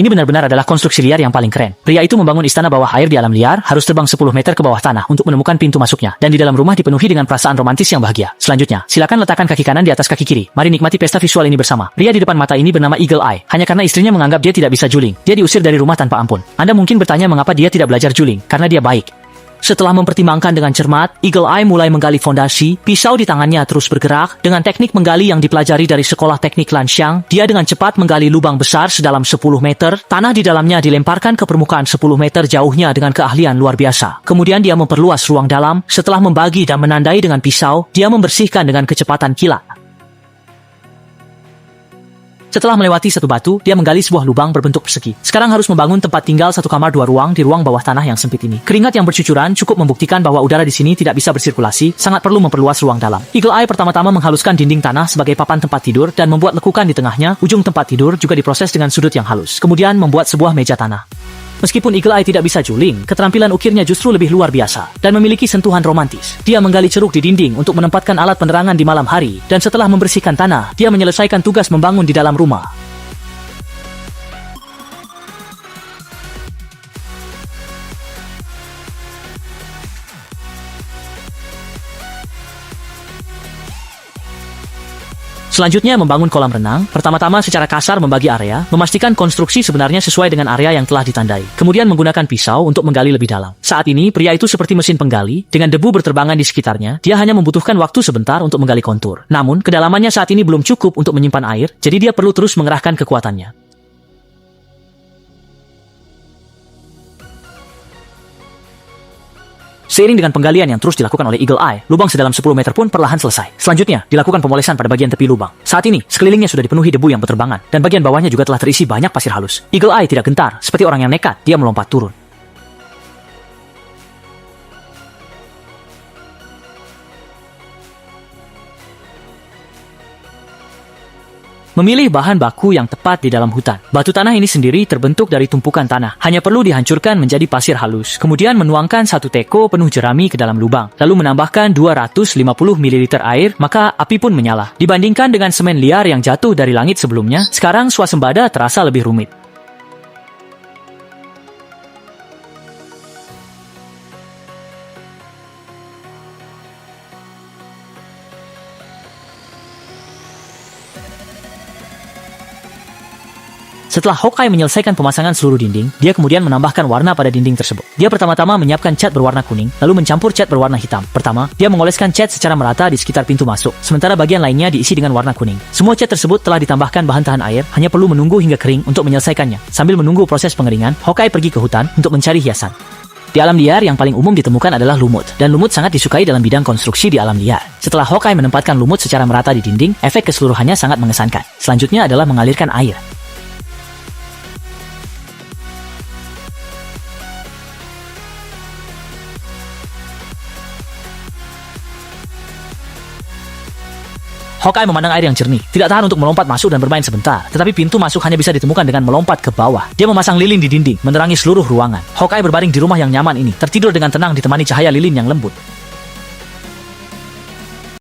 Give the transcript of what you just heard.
Ini benar-benar adalah konstruksi liar yang paling keren. Pria itu membangun istana bawah air di alam liar, harus terbang 10 meter ke bawah tanah untuk menemukan pintu masuknya, dan di dalam rumah dipenuhi dengan perasaan romantis yang bahagia. Selanjutnya, silakan letakkan kaki kanan di atas kaki kiri. Mari nikmati pesta visual ini bersama. Pria di depan mata ini bernama Eagle Eye, hanya karena istrinya menganggap dia tidak bisa juling. Dia diusir dari rumah tanpa ampun. Anda mungkin bertanya mengapa dia tidak belajar juling, karena dia baik. Setelah mempertimbangkan dengan cermat, Eagle Eye mulai menggali fondasi. Pisau di tangannya terus bergerak. Dengan teknik menggali yang dipelajari dari sekolah teknik Lanxiang, dia dengan cepat menggali lubang besar sedalam 10 meter. Tanah di dalamnya dilemparkan ke permukaan 10 meter jauhnya dengan keahlian luar biasa. Kemudian dia memperluas ruang dalam. Setelah membagi dan menandai dengan pisau, dia membersihkan dengan kecepatan kilat. Setelah melewati satu batu, dia menggali sebuah lubang berbentuk persegi. Sekarang harus membangun tempat tinggal 1 kamar 2 ruang di ruang bawah tanah yang sempit ini. Keringat yang bercucuran cukup membuktikan bahwa udara di sini tidak bisa bersirkulasi, sangat perlu memperluas ruang dalam. Eagle Eye pertama-tama menghaluskan dinding tanah sebagai papan tempat tidur dan membuat lekukan di tengahnya. Ujung tempat tidur juga diproses dengan sudut yang halus. Kemudian membuat sebuah meja tanah. Meskipun Eagle Eye tidak bisa juling, keterampilan ukirnya justru lebih luar biasa dan memiliki sentuhan romantis. Dia menggali ceruk di dinding untuk menempatkan alat penerangan di malam hari, dan setelah membersihkan tanah, dia menyelesaikan tugas membangun di dalam rumah. Selanjutnya membangun kolam renang. Pertama-tama secara kasar membagi area, memastikan konstruksi sebenarnya sesuai dengan area yang telah ditandai. Kemudian menggunakan pisau untuk menggali lebih dalam. Saat ini, pria itu seperti mesin penggali, dengan debu berterbangan di sekitarnya, dia hanya membutuhkan waktu sebentar untuk menggali kontur. Namun, kedalamannya saat ini belum cukup untuk menyimpan air, jadi dia perlu terus mengerahkan kekuatannya. Seiring dengan penggalian yang terus dilakukan oleh Eagle Eye, lubang sedalam 10 meter pun perlahan selesai. Selanjutnya, dilakukan pemolesan pada bagian tepi lubang. Saat ini, sekelilingnya sudah dipenuhi debu yang berterbangan, dan bagian bawahnya juga telah terisi banyak pasir halus. Eagle Eye tidak gentar, seperti orang yang nekat, dia melompat turun. Memilih bahan baku yang tepat di dalam hutan. Batu tanah ini sendiri terbentuk dari tumpukan tanah. Hanya perlu dihancurkan menjadi pasir halus. Kemudian menuangkan 1 teko penuh jerami ke dalam lubang. Lalu menambahkan 250 ml air, maka api pun menyala. Dibandingkan dengan semen liar yang jatuh dari langit sebelumnya, sekarang swasembada terasa lebih rumit. Setelah Hawkeye menyelesaikan pemasangan seluruh dinding, dia kemudian menambahkan warna pada dinding tersebut. Dia pertama-tama menyiapkan cat berwarna kuning, lalu mencampur cat berwarna hitam. Pertama, dia mengoleskan cat secara merata di sekitar pintu masuk, sementara bagian lainnya diisi dengan warna kuning. Semua cat tersebut telah ditambahkan bahan tahan air, hanya perlu menunggu hingga kering untuk menyelesaikannya. Sambil menunggu proses pengeringan, Hawkeye pergi ke hutan untuk mencari hiasan. Di alam liar yang paling umum ditemukan adalah lumut, dan lumut sangat disukai dalam bidang konstruksi di alam liar. Setelah Hawkeye menempatkan lumut secara merata di dinding, efek keseluruhannya sangat mengesankan. Selanjutnya adalah mengalirkan air. Hawkeye memandang air yang jernih, tidak tahan untuk melompat masuk dan bermain sebentar, tetapi pintu masuk hanya bisa ditemukan dengan melompat ke bawah. Dia memasang lilin di dinding, menerangi seluruh ruangan. Hawkeye berbaring di rumah yang nyaman ini, tertidur dengan tenang ditemani cahaya lilin yang lembut.